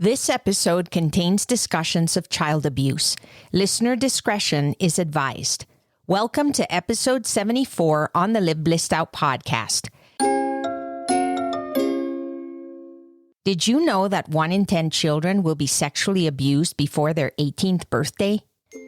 This episode contains discussions of child abuse. Listener discretion is advised. Welcome to episode 74 on the Live Blissed Out podcast. Did you know that 1 in 10 children will be sexually abused before their 18th birthday?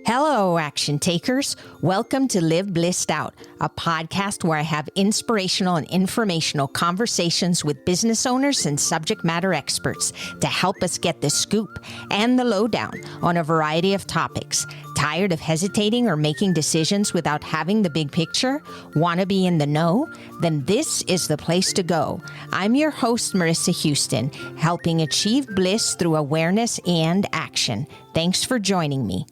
Hello, action takers. Welcome to Live Blissed Out, a podcast where I have inspirational and informational conversations with business owners and subject matter experts to help us get the scoop and the lowdown on a variety of topics. Tired of hesitating or making decisions without having the big picture? Want to be in the know? Then this is the place to go. I'm your host, Marissa Houston, helping achieve bliss through awareness and action. Thanks for joining me.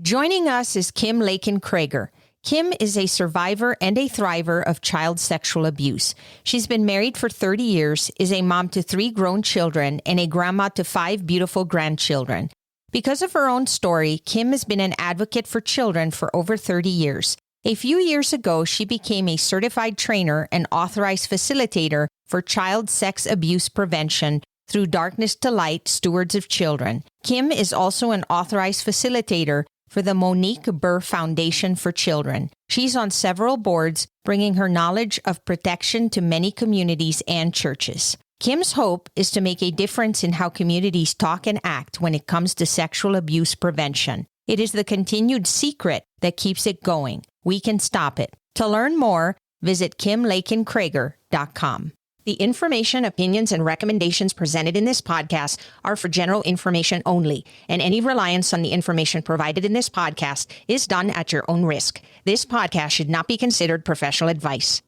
Joining us is Lakin Creger. Kim is a survivor and a thriver of child sexual abuse. She's been married for 30 years, is a mom to 3 grown children, and a grandma to 5 beautiful grandchildren. Because of her own story, Kim has been an advocate for children for over 30 years. A few years ago, she became a certified trainer and authorized facilitator for child sex abuse prevention through Darkness to Light, Stewards of Children. Kim is also an authorized facilitator for the Monique Burr Foundation for Children. She's on several boards, bringing her knowledge of protection to many communities and churches. Kim's hope is to make a difference in how communities talk and act when it comes to sexual abuse prevention. It is the continued secret that keeps it going. We can stop it. To learn more, visit kimlakincreger.com. The information, opinions, and recommendations presented in this podcast are for general information only, and any reliance on the information provided in this podcast is done at your own risk. This podcast should not be considered professional advice.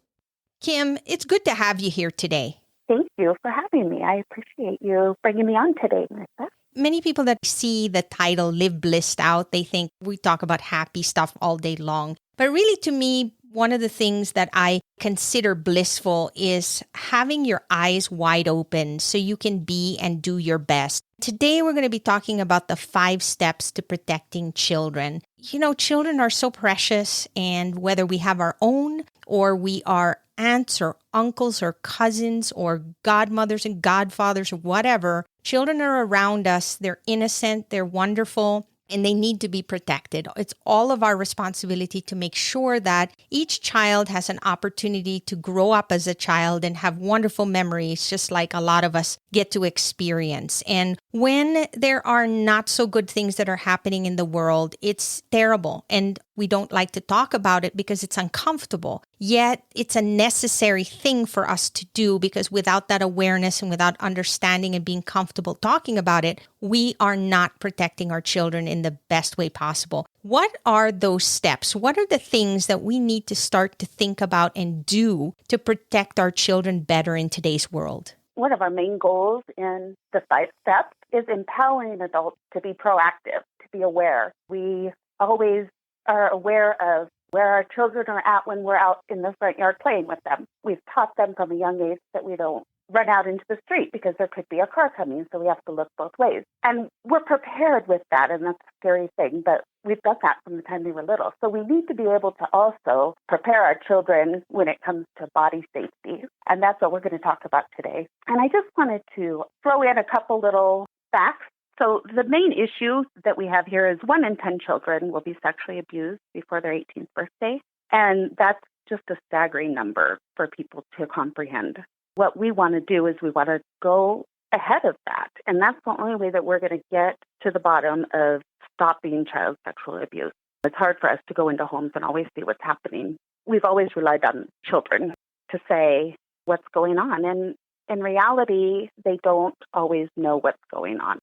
Kim, it's good to have you here today. Thank you for having me. I appreciate you bringing me on today, Marissa. Many people that see the title Live Blissed Out, they think we talk about happy stuff all day long. But really, to me, one of the things that I consider blissful is having your eyes wide open so you can be and do your best. Today, we're going to be talking about the 5 steps to protecting children. You know, children are so precious, and whether we have our own or we are aunts or uncles or cousins or godmothers and godfathers or whatever, children are around us. They're innocent, they're wonderful, and they need to be protected. It's all of our responsibility to make sure that each child has an opportunity to grow up as a child and have wonderful memories, just like a lot of us get to experience. And when there are not so good things that are happening in the world, it's terrible. And we don't like to talk about it because it's uncomfortable. Yet it's a necessary thing for us to do, because without that awareness and without understanding and being comfortable talking about it, we are not protecting our children in the best way possible. What are those steps? What are the things that we need to start to think about and do to protect our children better in today's world? One of our main goals in the 5 steps is empowering adults to be proactive, to be aware. We always are aware of where our children are at when we're out in the front yard playing with them. We've taught them from a young age that we don't run out into the street because there could be a car coming, so we have to look both ways. And we're prepared with that, and that's a scary thing, but we've done that from the time they were little. So we need to be able to also prepare our children when it comes to body safety, and that's what we're going to talk about today. And I just wanted to throw in a couple little facts. So the main issue that we have here is 1 in 10 children will be sexually abused before their 18th birthday. And that's just a staggering number for people to comprehend. What we want to do is we want to go ahead of that. And that's the only way that we're going to get to the bottom of stopping child sexual abuse. It's hard for us to go into homes and always see what's happening. We've always relied on children to say what's going on. And in reality, they don't always know what's going on.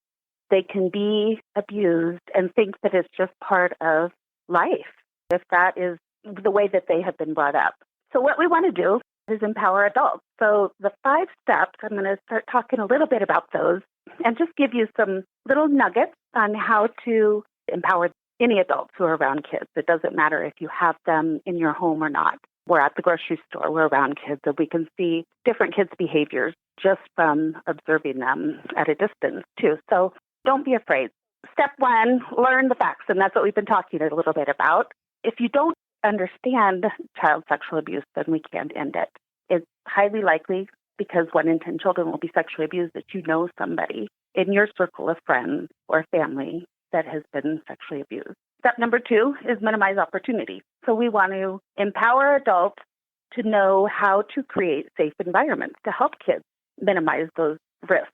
They can be abused and think that it's just part of life, if that is the way that they have been brought up. So what we want to do is empower adults. So the 5 steps, I'm going to start talking a little bit about those and just give you some little nuggets on how to empower any adults who are around kids. It doesn't matter if you have them in your home or not. We're at the grocery store, we're around kids, and we can see different kids' behaviors just from observing them at a distance too. So don't be afraid. Step 1, learn the facts, and that's what we've been talking a little bit about. If you don't understand child sexual abuse, then we can't end it. It's highly likely, because 1 in 10 children will be sexually abused, that you know somebody in your circle of friends or family that has been sexually abused. Step number 2 is minimize opportunity. So we want to empower adults to know how to create safe environments to help kids minimize those risks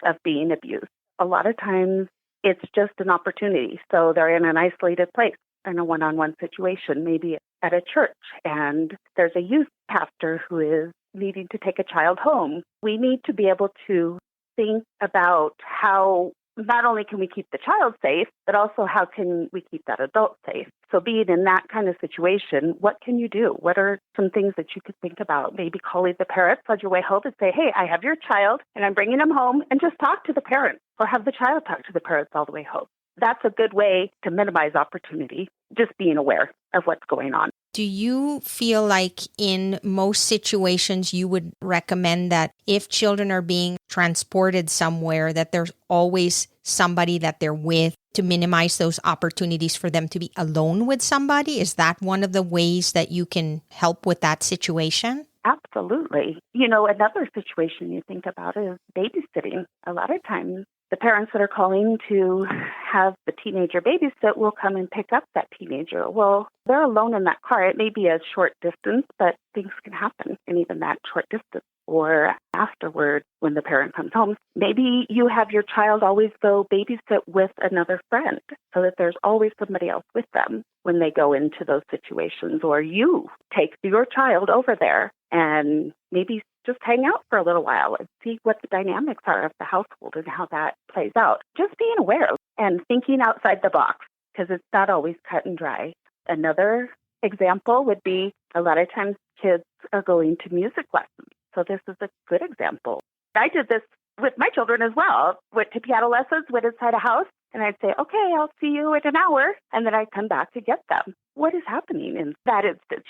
of being abused. A lot of times it's just an opportunity. So they're in an isolated place in a one-on-one situation, maybe at a church, and there's a youth pastor who is needing to take a child home. We need to be able to think about how not only can we keep the child safe, but also how can we keep that adult safe. So being in that kind of situation, what can you do? What are some things that you could think about? Maybe calling the parents on your way home and say, hey, I have your child and I'm bringing him home, and just talk to the parents, or have the child talk to the parents all the way home. That's a good way to minimize opportunity, just being aware of what's going on. Do you feel like in most situations you would recommend that if children are being transported somewhere, that there's always somebody that they're with to minimize those opportunities for them to be alone with somebody? Is that one of the ways that you can help with that situation? Absolutely. Another situation you think about is babysitting. A lot of times, the parents that are calling to have the teenager babysit will come and pick up that teenager. Well, they're alone in that car. It may be a short distance, but things can happen in even that short distance. Or afterward, when the parent comes home, maybe you have your child always go babysit with another friend so that there's always somebody else with them when they go into those situations. Or you take your child over there and maybe just hang out for a little while and see what the dynamics are of the household and how that plays out. Just being aware and thinking outside the box, because it's not always cut and dry. Another example would be a lot of times kids are going to music lessons. So this is a good example. I did this with my children as well. Went to piano lessons, went inside a house, and I'd say, okay, I'll see you in an hour. And then I'd come back to get them. What is happening in that instance?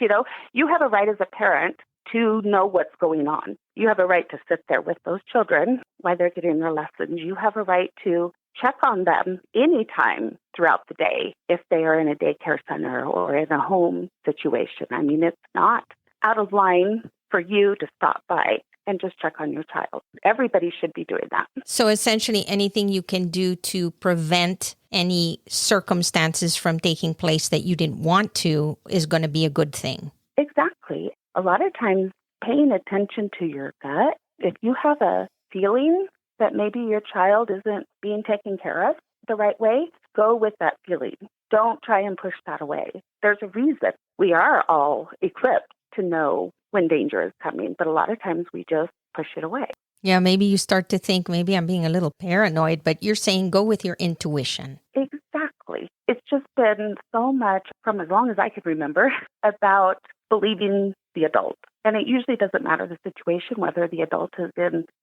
You have a right as a parent to know what's going on. You have a right to sit there with those children while they're getting their lessons. You have a right to check on them anytime throughout the day if they are in a daycare center or in a home situation. I mean, it's not out of line for you to stop by and just check on your child. Everybody should be doing that. So essentially anything you can do to prevent any circumstances from taking place that you didn't want to is going to be a good thing. Exactly. A lot of times paying attention to your gut, if you have a feeling that maybe your child isn't being taken care of the right way, go with that feeling. Don't try and push that away. There's a reason we are all equipped to know when danger is coming, but a lot of times we just push it away. Yeah, maybe you start to think maybe I'm being a little paranoid, but you're saying go with your intuition. Exactly. It's just been so much from as long as I could remember about believing the adult. And it usually doesn't matter the situation, whether the adult is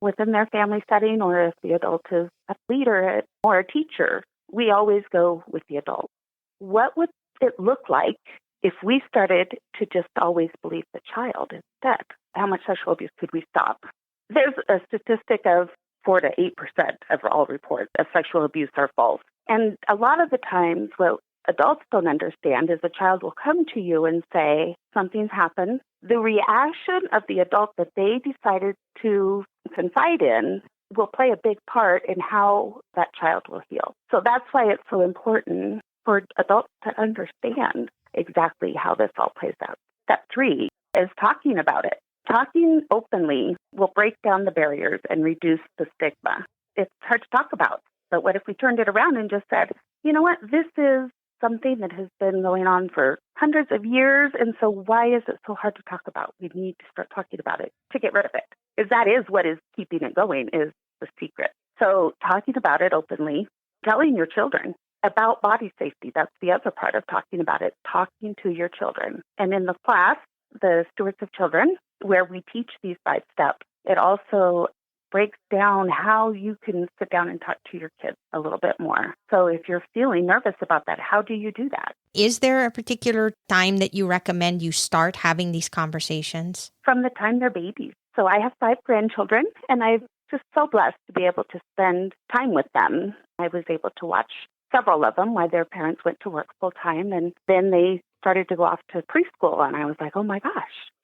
within their family setting or if the adult is a leader or a teacher. We always go with the adult. What would it look like if we started to just always believe the child instead? How much sexual abuse could we stop? There's a statistic of 4 to 8% of all reports of sexual abuse are false. And a lot of the times, what adults don't understand is a child will come to you and say, something's happened. The reaction of the adult that they decided to confide in will play a big part in how that child will heal. So that's why it's so important for adults to understand exactly how this all plays out. Step 3 is talking about it. Talking openly will break down the barriers and reduce the stigma. It's hard to talk about, but what if we turned it around and just said, you know what, this is something that has been going on for hundreds of years, and so why is it so hard to talk about? We need to start talking about it to get rid of it. Because that is what is keeping it going, is the secret. So talking about it openly, telling your children about body safety, that's the other part of talking about it, talking to your children. And in the class, the Stewards of Children, where we teach these 5 steps, it also breaks down how you can sit down and talk to your kids a little bit more. So if you're feeling nervous about that, how do you do that? Is there a particular time that you recommend you start having these conversations? From the time they're babies. So I have 5 grandchildren, and I'm just so blessed to be able to spend time with them. I was able to watch several of them while their parents went to work full time, and then they started to go off to preschool, and I was like, oh my gosh,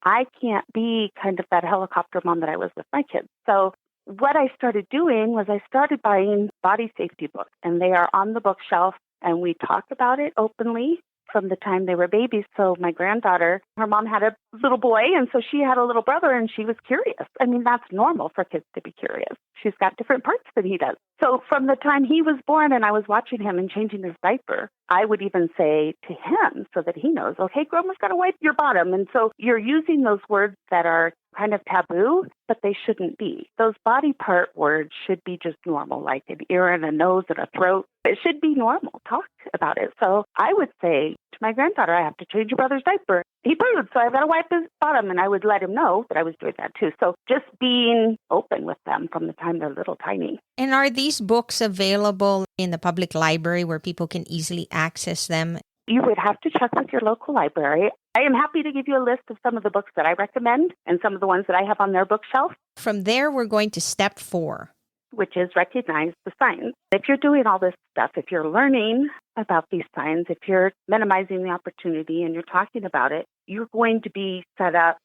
I can't be kind of that helicopter mom that I was with my kids. So what I started doing was I started buying body safety books, and they are on the bookshelf, and we talk about it openly from the time they were babies. So my granddaughter, her mom had a little boy, and so she had a little brother, and she was curious. I mean, that's normal for kids to be curious. She's got different parts than he does. So from the time he was born and I was watching him and changing his diaper, I would even say to him so that he knows, okay, grandma's got to wipe your bottom. And so you're using those words that are kind of taboo, but they shouldn't be. Those body part words should be just normal, like an ear and a nose and a throat. It should be normal. Talk about it. So I would say to my granddaughter, I have to change your brother's diaper. He pooed, so I've got to wipe his bottom. And I would let him know that I was doing that too. So just being open with them from the time they're little tiny. And are these books available in the public library where people can easily access them? You would have to check with your local library. I am happy to give you a list of some of the books that I recommend and some of the ones that I have on their bookshelf. From there, we're going to step 4, which is recognize the signs. If you're doing all this stuff, if you're learning about these signs, if you're minimizing the opportunity and you're talking about it, you're going to be set up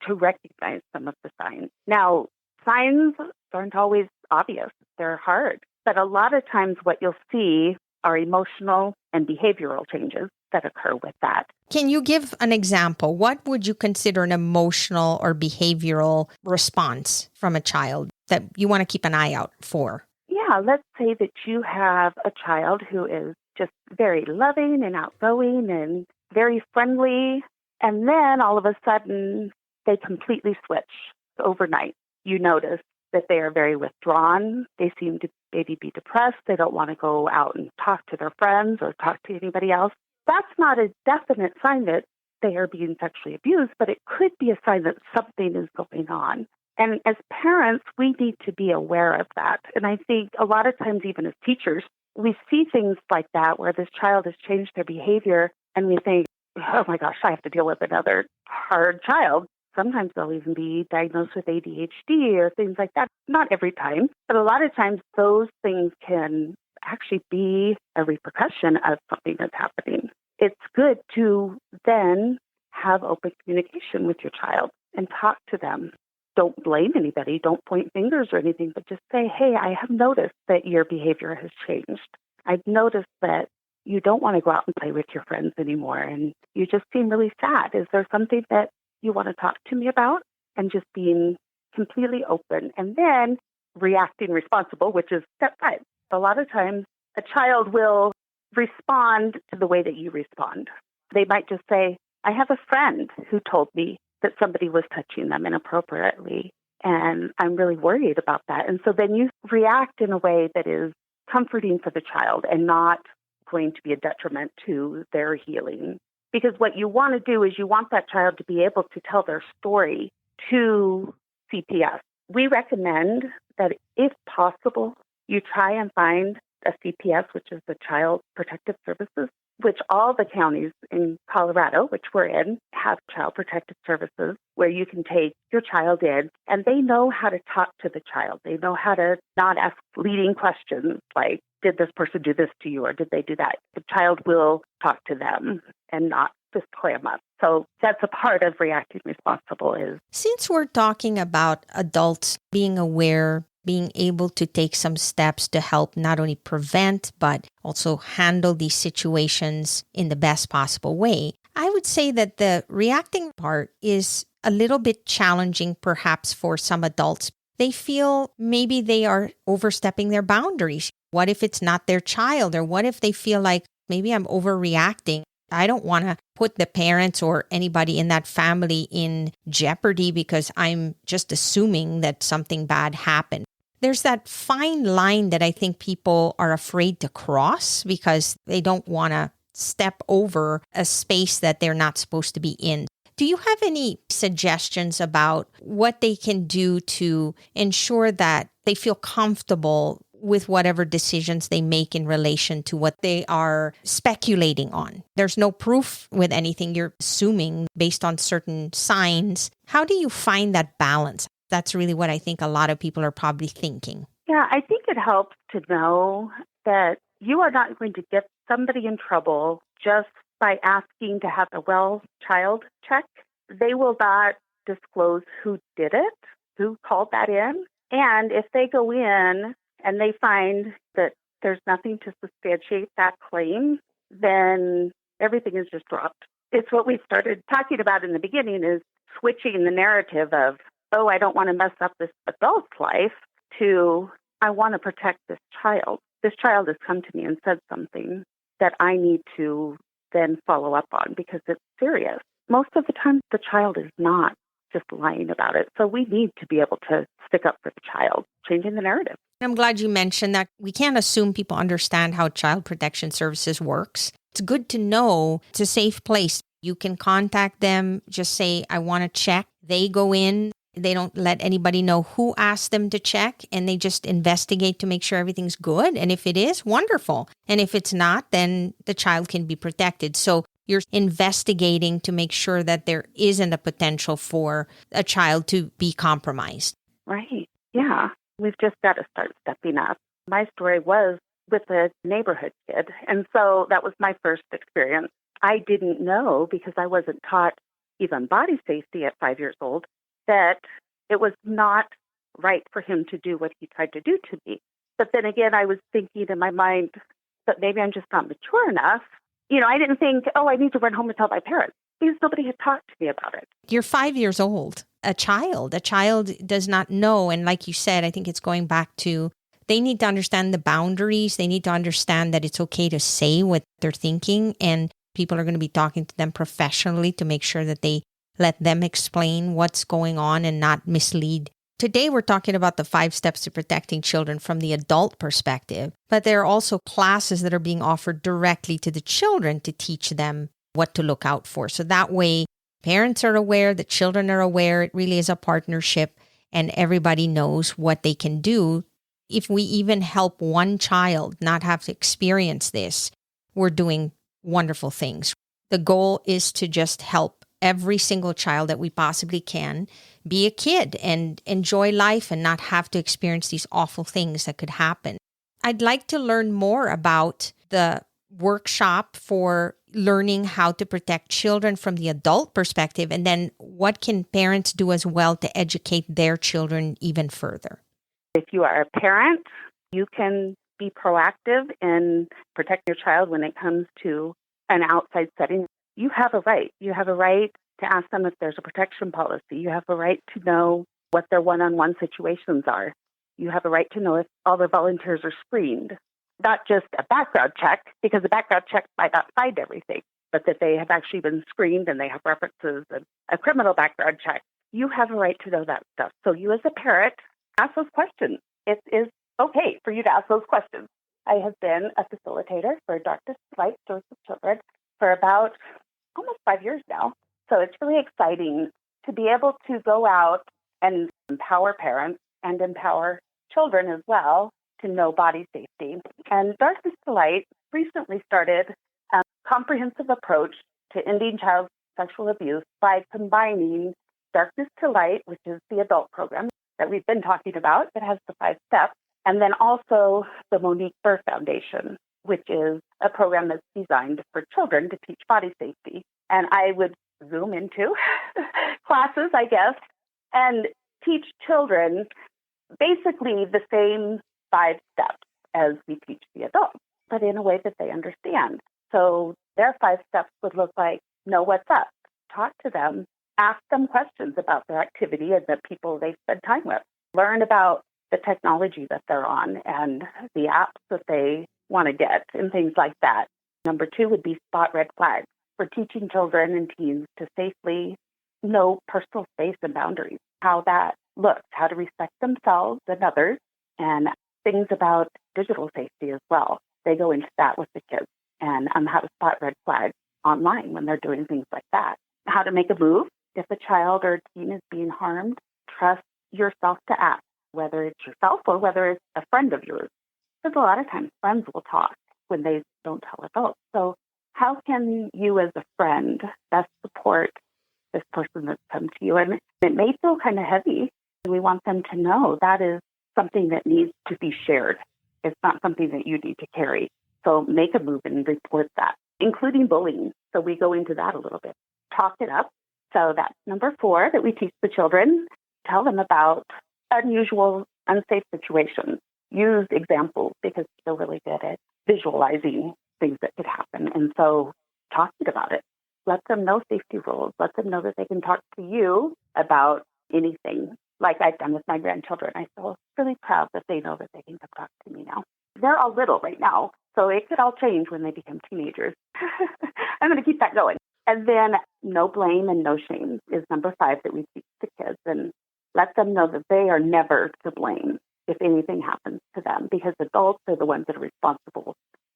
to recognize some of the signs. Now, signs aren't always obvious. They're hard. But a lot of times what you'll see are emotional and behavioral changes that occur with that. Can you give an example? What would you consider an emotional or behavioral response from a child that you want to keep an eye out for? Yeah, let's say that you have a child who is just very loving and outgoing and very friendly, and then all of a sudden they completely switch overnight. You notice that they are very withdrawn. They seem to maybe be depressed. They don't want to go out and talk to their friends or talk to anybody else. That's not a definite sign that they are being sexually abused, but it could be a sign that something is going on. And as parents, we need to be aware of that. And I think a lot of times, even as teachers, we see things like that where this child has changed their behavior and we think, oh my gosh, I have to deal with another hard child. Sometimes they'll even be diagnosed with ADHD or things like that. Not every time, but a lot of times those things can actually be a repercussion of something that's happening. It's good to then have open communication with your child and talk to them. Don't blame anybody. Don't point fingers or anything, but just say, hey, I have noticed that your behavior has changed. I've noticed that you don't want to go out and play with your friends anymore, and you just seem really sad. Is there something that you want to talk to me about? And just being completely open. And then reacting responsible, which is step 5. A lot of times, a child will respond to the way that you respond. They might just say, I have a friend who told me that somebody was touching them inappropriately, and I'm really worried about that. And so then you react in a way that is comforting for the child and not going to be a detriment to their healing. Because what you want to do is you want that child to be able to tell their story to CPS. We recommend that if possible, you try and find a CPS, which is the Child Protective Services, which all the counties in Colorado, which we're in, have Child Protective Services where you can take your child in and they know how to talk to the child. They know how to not ask leading questions like, did this person do this to you or did they do that? The child will talk to them and not just clam up. So that's a part of reacting responsible is. Since we're talking about adults being aware, being able to take some steps to help not only prevent, but also handle these situations in the best possible way, I would say that the reacting part is a little bit challenging perhaps for some adults. They feel maybe they are overstepping their boundaries. What if it's not their child? Or what if they feel like maybe I'm overreacting? I don't want to put the parents or anybody in that family in jeopardy because I'm just assuming that something bad happened. There's that fine line that I think people are afraid to cross because they don't want to step over a space that they're not supposed to be in. Do you have any suggestions about what they can do to ensure that they feel comfortable with whatever decisions they make in relation to what they are speculating on? There's no proof with anything. You're assuming based on certain signs. How do you find that balance? That's really what I think a lot of people are probably thinking. Yeah, I think it helps to know that you are not going to get somebody in trouble just by asking to have a well child check. They will not disclose who did it, who called that in. And if they go in and they find that there's nothing to substantiate that claim, then everything is just dropped. It's what we started talking about in the beginning, is switching the narrative of, oh, I don't want to mess up this adult's life, to, I want to protect this child. This child has come to me and said something that I need to then follow up on because it's serious. Most of the time, the child is not just lying about it. So we need to be able to stick up for the child, changing the narrative. I'm glad you mentioned that. We can't assume people understand how Child Protection Services works. It's good to know it's a safe place. You can contact them, just say, I want to check. They go in. They don't let anybody know who asked them to check, and they just investigate to make sure everything's good. And if it is, wonderful. And if it's not, then the child can be protected. So you're investigating to make sure that there isn't a potential for a child to be compromised. Right. Yeah. We've just got to start stepping up. My story was with a neighborhood kid. And so that was my first experience. I didn't know, because I wasn't taught even body safety at 5 years old, that it was not right for him to do what he tried to do to me. But then again, I was thinking in my mind that maybe I'm just not mature enough. I didn't think, oh, I need to run home and tell my parents, because nobody had talked to me about it. You're 5 years old. A child does not know. And like you said, I think it's going back to, they need to understand the boundaries. They need to understand that it's okay to say what they're thinking. And people are going to be talking to them professionally to make sure that they let them explain what's going on and not mislead. Today, we're talking about the 5 steps to protecting children from the adult perspective, but there are also classes that are being offered directly to the children to teach them what to look out for. So that way, parents are aware, the children are aware. It really is a partnership, and everybody knows what they can do. If we even help one child not have to experience this, we're doing wonderful things. The goal is to just help every single child that we possibly can be a kid and enjoy life and not have to experience these awful things that could happen. I'd like to learn more about the workshop for learning how to protect children from the adult perspective, and then what can parents do as well to educate their children even further. If you are a parent, you can be proactive in protecting your child when it comes to an outside setting. You have a right. You have a right to ask them if there's a protection policy. You have a right to know what their one-on-one situations are. You have a right to know if all the volunteers are screened. Not just a background check, because a background check might not find everything, but that they have actually been screened and they have references and a criminal background check. You have a right to know that stuff. So you as a parent, ask those questions. It is okay for you to ask those questions. I have been a facilitator for Stewards of Children for about almost 5 years now. So it's really exciting to be able to go out and empower parents and empower children as well to know body safety. And Darkness to Light recently started a comprehensive approach to ending child sexual abuse by combining Darkness to Light, which is the adult program that we've been talking about that has the 5 steps, and then also the Monique Burr Foundation, which is a program that's designed for children to teach body safety. And I would Zoom into classes, I guess, and teach children basically the same 5 steps as we teach the adults, but in a way that they understand. So their 5 steps would look like, know what's up, talk to them, ask them questions about their activity and the people they spend time with, learn about the technology that they're on and the apps that they want to get and things like that. Number 2 would be spot red flags for teaching children and teens to safely know personal space and boundaries, how that looks, how to respect themselves and others, and things about digital safety as well. They go into that with the kids and how to spot red flags online when they're doing things like that. How to make a move if a child or teen is being harmed. Trust yourself to ask, whether it's yourself or whether it's a friend of yours. Because a lot of times friends will talk when they don't tell adults. So how can you as a friend best support this person that's come to you? And it may feel kind of heavy. We want them to know that is something that needs to be shared. It's not something that you need to carry. So make a move and report that, including bullying. So we go into that a little bit. Talk it up. So that's number 4 that we teach the children. Tell them about unusual unsafe situations. Use examples because they're really good at visualizing things that could happen. And so talking about it. Let them know safety rules. Let them know that they can talk to you about anything, like I've done with my grandchildren. I feel really proud that they know that they can come talk to me now. They're all little right now, so it could all change when they become teenagers. I'm going to keep that going. And then no blame and no shame is number 5 that we teach the kids. And let them know that they are never to blame if anything happens to them, because adults are the ones that are responsible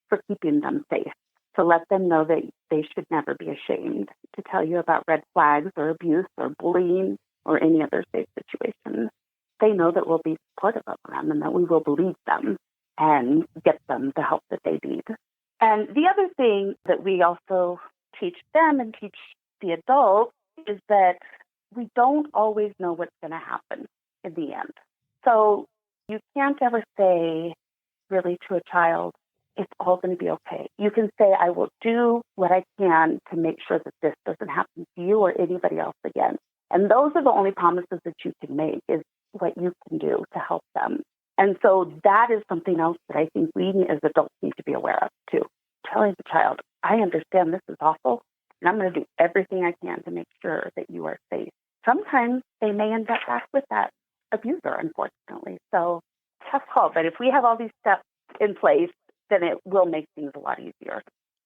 for keeping them safe. So let them know that they should never be ashamed to tell you about red flags or abuse or bullying or any other safe situations. They know that we'll be supportive of them and that we will believe them and get them the help that they need. And the other thing that we also teach them and teach the adults is that we don't always know what's going to happen in the end. So you can't ever say really to a child, it's all going to be okay. You can say, I will do what I can to make sure that this doesn't happen to you or anybody else again. And those are the only promises that you can make, is what you can do to help them. And so that is something else that I think we as adults need to be aware of too. Telling the child, I understand this is awful, and I'm going to do everything I can to make sure that you are safe. Sometimes they may end up back with that abuser, unfortunately. So tough call. But if we have all these steps in place, then it will make things a lot easier.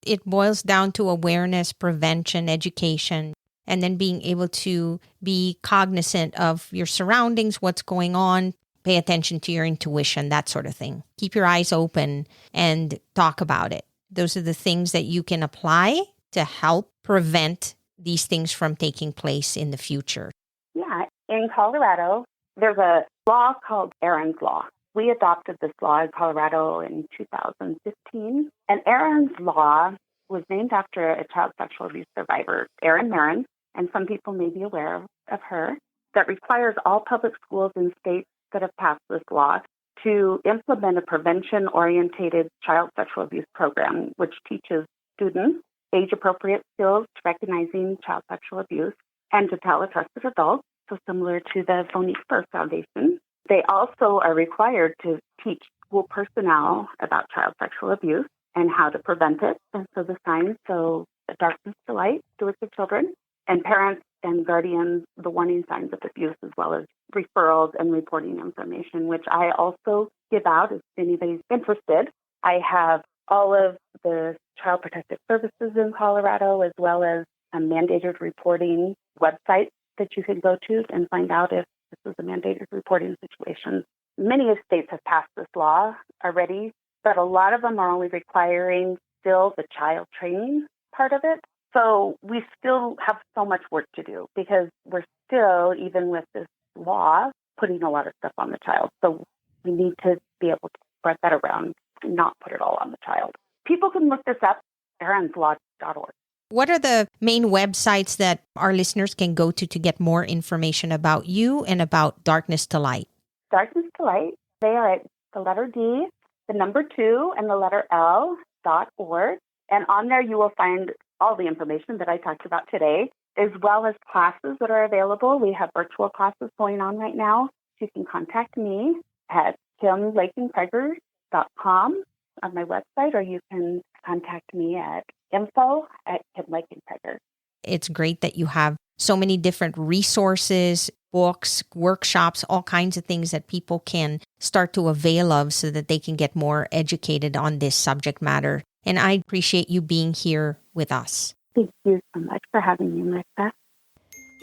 It boils down to awareness, prevention, education, and then being able to be cognizant of your surroundings, what's going on, pay attention to your intuition, that sort of thing. Keep your eyes open and talk about it. Those are the things that you can apply to help prevent these things from taking place in the future. Yeah. In Colorado, there's a law called Aaron's Law. We adopted this law in Colorado in 2015. And Aaron's Law was named after a child sexual abuse survivor, Erin Marin, and some people may be aware of her, that requires all public schools in states that have passed this law to implement a prevention-oriented child sexual abuse program, which teaches students age-appropriate skills to recognizing child sexual abuse and to tell a trusted adult, so similar to the Monique Burr Foundation. They also are required to teach school personnel about child sexual abuse and how to prevent it. And so the signs, so the darkness to light, Stewards of Children, and parents and guardians, the warning signs of abuse, as well as referrals and reporting information, which I also give out if anybody's interested. I have all of the Child Protective Services in Colorado, as well as a mandated reporting website that you can go to and find out if this is a mandated reporting situation. Many states have passed this law already, but a lot of them are only requiring still the child training part of it. So we still have so much work to do because we're still, even with this law, putting a lot of stuff on the child. So we need to be able to spread that around and not put it all on the child. People can look this up, aaronslaw.org. What are the main websites that our listeners can go to get more information about you and about Darkness to Light? Darkness to Light, they are at the letter D, the number 2, and the letter L.org. And on there you will find all the information that I talked about today, as well as classes that are available. We have virtual classes going on right now. You can contact me at kimlakencreger.com on my website, or you can contact me at info@kimlakencreger. It's great that you have so many different resources, books, workshops, all kinds of things that people can start to avail of so that they can get more educated on this subject matter. And I appreciate you being here with us. Thank you so much for having me, Melissa.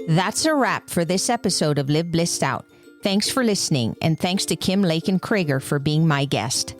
That's a wrap for this episode of Live Blissed Out. Thanks for listening, and thanks to Kim Lakin Creger for being my guest.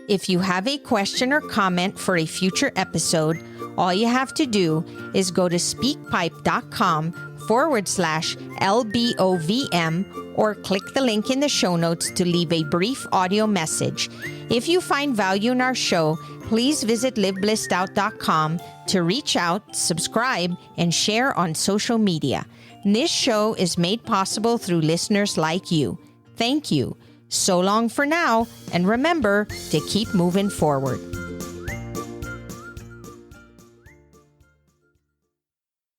If you have a question or comment for a future episode, all you have to do is go to speakpipe.com/LBOVM or click the link in the show notes to leave a brief audio message. If you find value in our show, please visit liveblessedout.com to reach out, subscribe, and share on social media. This show is made possible through listeners like you. Thank you. So long for now, and remember to keep moving forward.